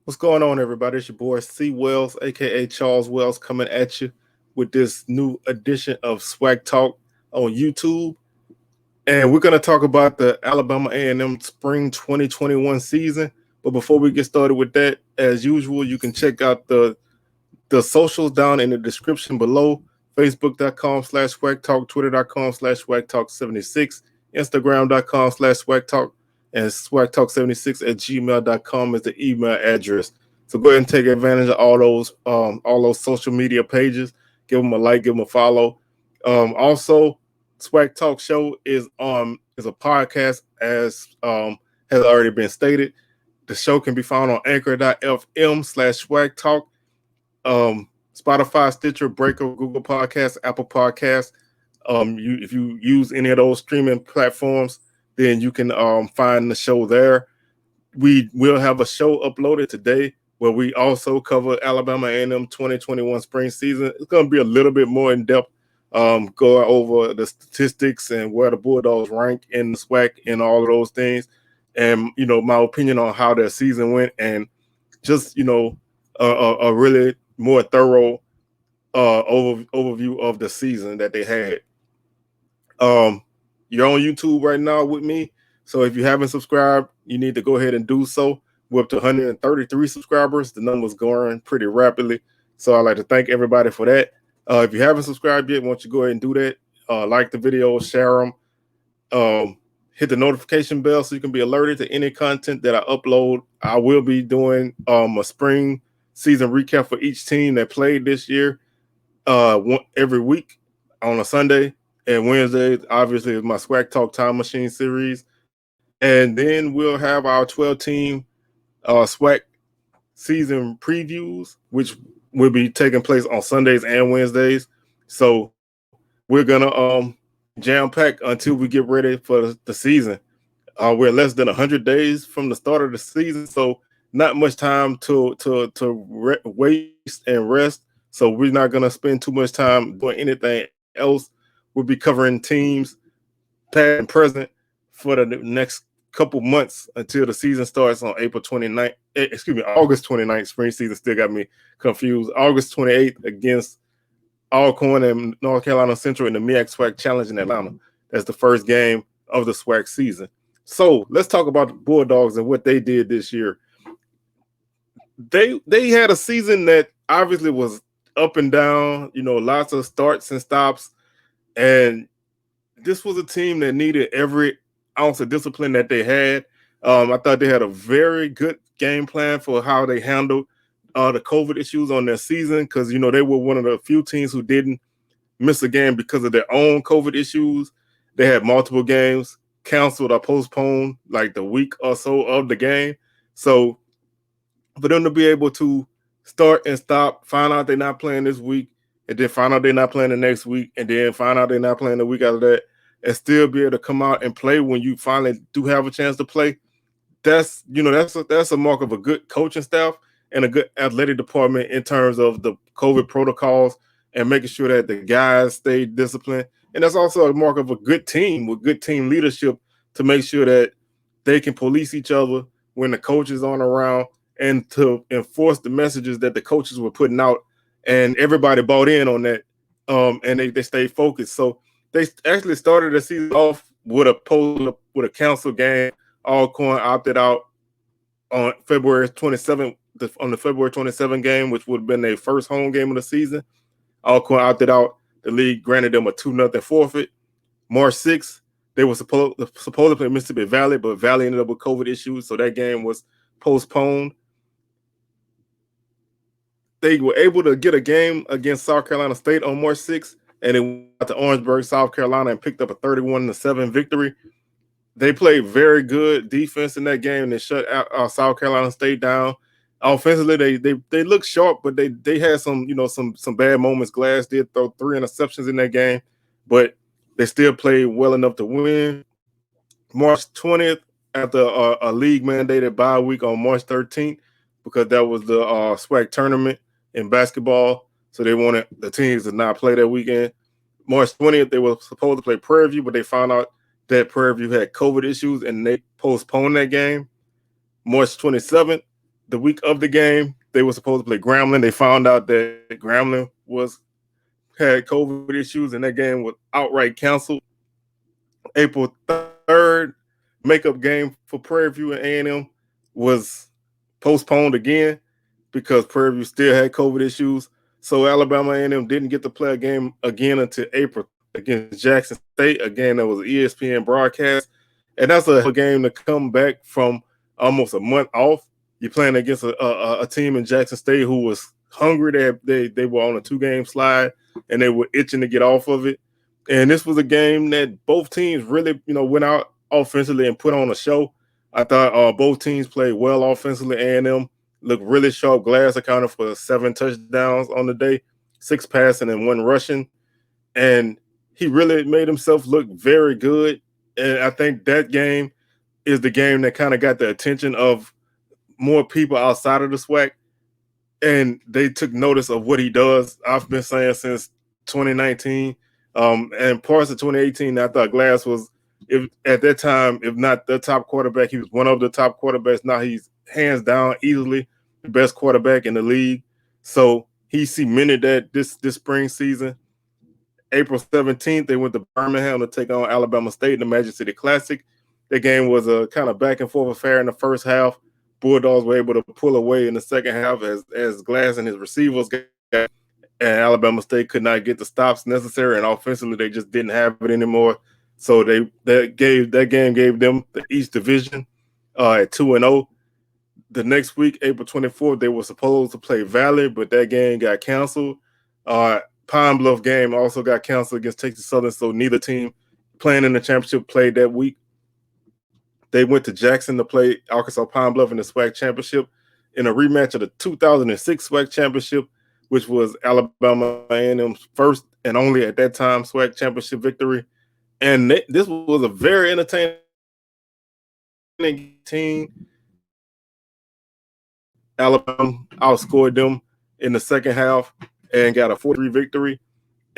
What's going on, everybody? It's your boy C. Wells, aka Charles Wells, coming at you with this new edition of SWACtalk on YouTube. And we're going to talk about the Alabama A&M Spring 2021 season. But before we get started with that, as usual, you can check out the socials down in the description below. Facebook.com/SWACtalk, Twitter.com/SWACtalk76, Instagram.com/SWACtalk, and SWACtalk76@gmail.com is the email address. So go ahead and take advantage of all those social media pages. Give them a like, give them a follow. Also, Swag Talk Show is a podcast, as has already been stated. The show can be found on anchor.fm/swag talk, Spotify, Stitcher, Breaker, Google Podcasts, Apple Podcasts. If you use any of those streaming platforms, then you can find the show there. We will have a show uploaded today where we also cover Alabama A&M 2021 spring season. It's going to be a little bit more in depth, going over the statistics and where the Bulldogs rank in the SWAC and all of those things, and my opinion on how their season went, and just a really more thorough overview of the season that they had. You're on YouTube right now with me, so if you haven't subscribed, you need to go ahead and do so. We're up to 133 subscribers. The number's growing pretty rapidly, so I'd like to thank everybody for that. If you haven't subscribed yet, why don't you go ahead and do that? Like the video, share them, hit the notification bell so you can be alerted to any content that I upload. I will be doing a spring season recap for each team that played this year every week on a Sunday. And Wednesday, obviously, is my SWAC Talk Time Machine series. And then we'll have our 12-team SWAC season previews, which will be taking place on Sundays and Wednesdays. So we're going to jam-pack until we get ready for the season. We're less than 100 days from the start of the season, so not much time to waste and rest. So we're not going to spend too much time doing anything else. We'll be covering teams past and present for the next couple months until the season starts on August 29th. Spring season still got me confused. August 28th against Alcorn and North Carolina Central in the MEAC SWAC Challenge in Atlanta. That's the first game of the SWAC season. So let's talk about the Bulldogs and what they did this year. They had a season that obviously was up and down, lots of starts and stops. And this was a team that needed every ounce of discipline that they had. I thought they had a very good game plan for how they handled the COVID issues on their season, because, they were one of the few teams who didn't miss a game because of their own COVID issues. They had multiple games canceled or postponed like the week or so of the game. So for them to be able to start and stop, find out they're not playing this week, and then find out they're not playing the next week, and then find out they're not playing the week after that, and still be able to come out and play when you finally do have a chance to play, that's a mark of a good coaching staff and a good athletic department in terms of the COVID protocols and making sure that the guys stay disciplined. And that's also a mark of a good team with good team leadership to make sure that they can police each other when the coaches aren't around, and to enforce the messages that the coaches were putting out. And everybody bought in on that, and they stayed focused. So they actually started the season off with a canceled game. Alcorn opted out on February 27th, on the February 27th game, which would have been their first home game of the season. Alcorn opted out. The league granted them a 2-0 forfeit. March 6th, they were supposed to play Mississippi Valley, but Valley ended up with COVID issues, so that game was postponed. They were able to get a game against South Carolina State on March 6th, and they went to Orangeburg, South Carolina, and picked up a 31-7 victory. They played very good defense in that game, and they shut out South Carolina State down. Offensively, they looked sharp, but they had some bad moments. Glass did throw 3 interceptions in that game, but they still played well enough to win. March 20th, after a league mandated bye week on March 13th, because that was the SWAC tournament in basketball, so they wanted the teams to not play that weekend. March 20th, they were supposed to play Prairie View, but they found out that Prairie View had COVID issues, and they postponed that game. March 27th, the week of the game, they were supposed to play Grambling. They found out that Grambling had COVID issues, and that game was outright canceled. April 3rd, makeup game for Prairie View and A&M was postponed again because Prairie View still had COVID issues. So Alabama A&M didn't get to play a game again until April against Jackson State. Again, that was an ESPN broadcast. And that's a game to come back from almost a month off. You're playing against a team in Jackson State who was hungry. They were on a 2-game slide, and they were itching to get off of it. And this was a game that both teams really, went out offensively and put on a show. I thought both teams played well offensively. A&M looked really sharp. Glass accounted for 7 touchdowns on the day, 6 passing and 1 rushing. And he really made himself look very good. And I think that game is the game that kind of got the attention of more people outside of the SWAC. And they took notice of what he does. I've been saying since 2019 and parts of 2018, I thought Glass was, if at that time, if not the top quarterback, he was one of the top quarterbacks. Now he's hands down easily the best quarterback in the league. So he cemented that this spring season. April 17th, they went to Birmingham to take on Alabama State in the Magic City Classic. The game was a kind of back and forth affair in the first half. Bulldogs were able to pull away in the second half as Glass and his receivers got, and Alabama State could not get the stops necessary, and offensively they just didn't have it anymore. So that game gave them the East Division at 2-0. The next week, April 24th, they were supposed to play Valley, but that game got canceled. Pine Bluff game also got canceled against Texas Southern, so neither team playing in the championship played that week. They went to Jackson to play Arkansas Pine Bluff in the SWAC championship in a rematch of the 2006 SWAC championship, which was Alabama A&M's first and only at that time SWAC championship victory. And this was a very entertaining team. Alabama outscored them in the second half and got a 4-3 victory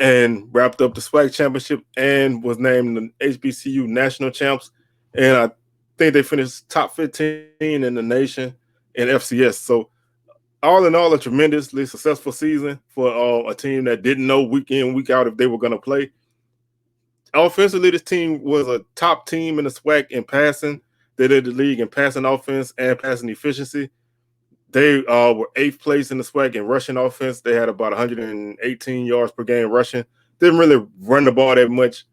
and wrapped up the SWAC championship and was named the HBCU national champs. And I think they finished top 15 in the nation in FCS. So all in all, a tremendously successful season for a team that didn't know week in, week out if they were going to play. Offensively, this team was a top team in the SWAC in passing. They led the league in passing offense and passing efficiency. They were 8th place in the SWAC in rushing offense. They had about 118 yards per game rushing. Didn't really run the ball that much.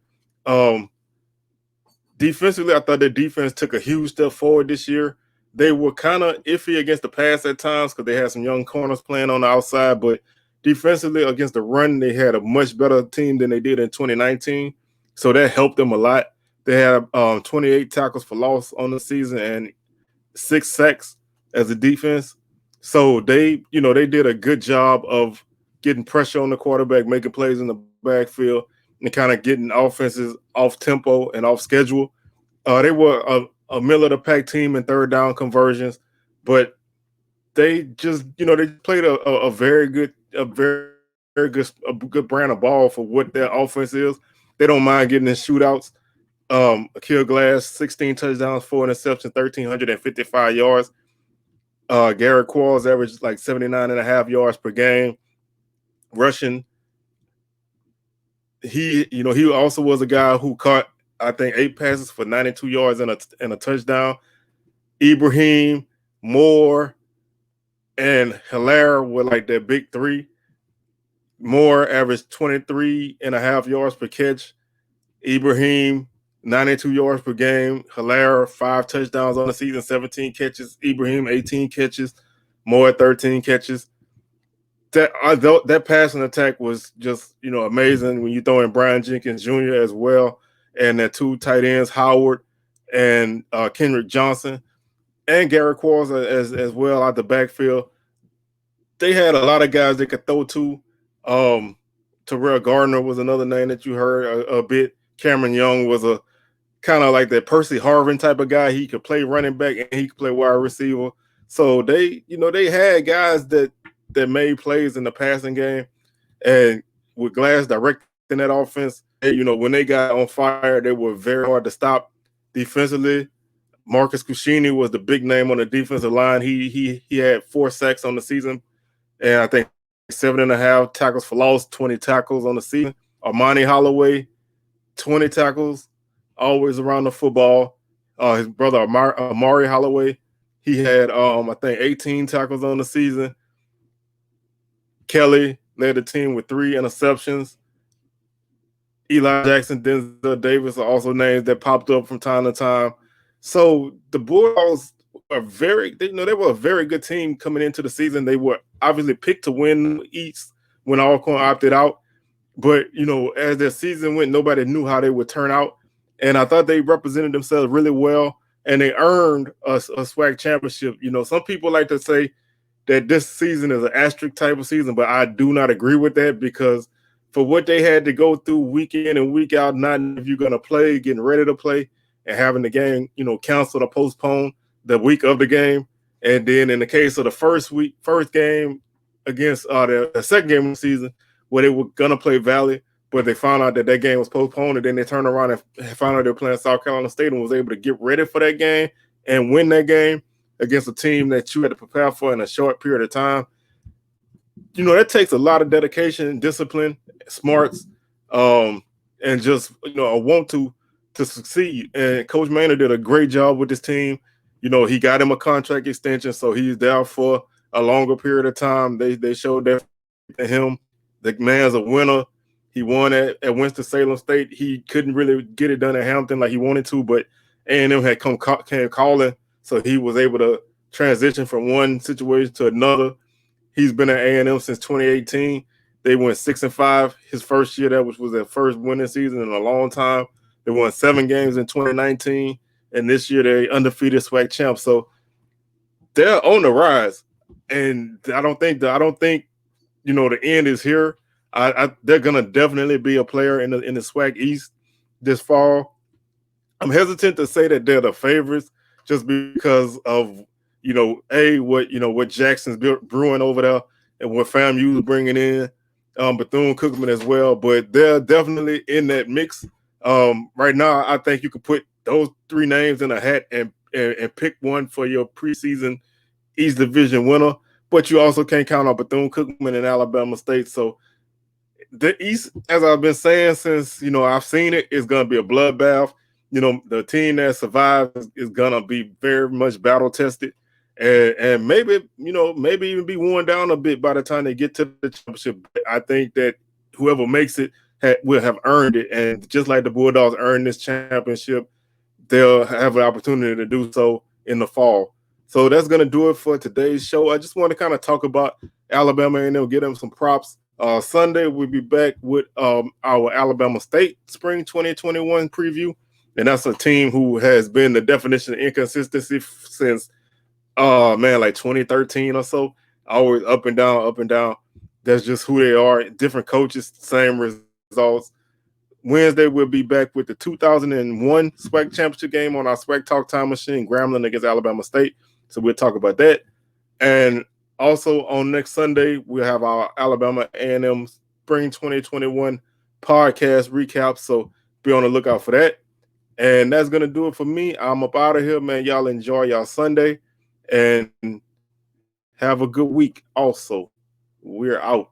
Defensively, I thought their defense took a huge step forward this year. They were kind of iffy against the pass at times because they had some young corners playing on the outside, but defensively against the run, they had a much better team than they did in 2019. So that helped them a lot. They had 28 tackles for loss on the season and 6 sacks as a defense. So they did a good job of getting pressure on the quarterback, making plays in the backfield, and kind of getting offenses off tempo and off schedule. They were a middle of the pack team in third down conversions, but they just they played a very good brand of ball for what their offense is. They don't mind getting in shootouts. Akil Glass, 16 touchdowns, 4 interceptions, 1,355 yards. Garrett Quarles averaged like 79.5 yards per game rushing. He also was a guy who caught, I think, 8 passes for 92 yards and a touchdown. Ibrahim, Moore, and Hilaire were like their big 3. Moore averaged 23.5 yards per catch. Ibrahim, 92 yards per game. Hilaire, 5 touchdowns on the season, 17 catches. Ibrahim, 18 catches. Moore, 13 catches. That passing attack was just, amazing when you throw in Brian Jenkins Jr. as well, and their 2 tight ends, Howard and Kendrick Johnson, and Garrett Quarles as well out the backfield. They had a lot of guys they could throw to. Terrell Gardner was another name that you heard a bit. Cameron Young was a kind of like that Percy Harvin type of guy. He could play running back and he could play wide receiver. So they had guys that made plays in the passing game, and with Glass directing that offense, when they got on fire, they were very hard to stop defensively. Marcus Cusini was the big name on the defensive line. He had 4 sacks on the season, and I think 7.5 tackles for loss, 20 tackles on the season. Armani Holloway, 20 tackles, always around the football. His brother Amari Holloway, he had I think 18 tackles on the season. Kelly led the team with 3 interceptions. Eli Jackson, Denzel Davis are also names that popped up from time to time. So the Bulldogs are they were a very good team coming into the season. They were obviously picked to win the East when Alcorn opted out. But, as their season went, nobody knew how they would turn out. And I thought they represented themselves really well, and they earned a SWAC championship. Some people like to say that this season is an asterisk type of season, but I do not agree with that, because for what they had to go through week in and week out, not if you're going to play, getting ready to play, and having the game, canceled or postponed the week of the game. And then in the case of the first game against the second game of the season, where they were going to play Valley, but they found out that game was postponed, and then they turned around and found out they were playing South Carolina State and was able to get ready for that game and win that game against a team that you had to prepare for in a short period of time. That takes a lot of dedication, discipline, smarts, and just, a want to succeed. And Coach Maynard did a great job with this team. He got him a contract extension, so he's there for a longer period of time. They showed that to him. The man's a winner. He won at Winston-Salem State. He couldn't really get it done at Hampton like he wanted to, but A&M had came calling, so he was able to transition from one situation to another. He's been at A&M since 2018. They went 6-5 his first year there, which was their first winning season in a long time. They won 7 games in 2019, and this year they undefeated SWAC champs. So they're on the rise, and I don't think the end is here. They're gonna definitely be a player in the SWAC East this fall. I'm hesitant to say that they're the favorites just because of what Jackson's brewing over there and what FAMU is bringing in, Bethune-Cookman as well. But they're definitely in that mix. Right now, I think you could put those 3 names in a hat and pick one for your preseason East Division winner. But you also can't count on Bethune-Cookman and Alabama State. So the East, as I've been saying since I've seen it, is going to be a bloodbath. The team that survives is going to be very much battle tested, and maybe even be worn down a bit by the time they get to the championship. I think that whoever makes it will have earned it, and just like the Bulldogs earned this championship, they'll have an opportunity to do so in the fall. So that's going to do it for today's show. I just want to kind of talk about Alabama and give them some props. Sunday, we'll be back with our Alabama State Spring 2021 preview. And that's a team who has been the definition of inconsistency since, like 2013 or so. Always up and down, up and down. That's just who they are. Different coaches, same results. Wednesday, we'll be back with the 2001 SWAC championship game on our SWACtalk time machine, Grambling against Alabama State. So we'll talk about that. And also on next Sunday, we'll have our Alabama A&M Spring 2021 podcast recap. So be on the lookout for that. And that's going to do it for me. I'm up out of here, man. Y'all enjoy y'all Sunday and have a good week also. We're out.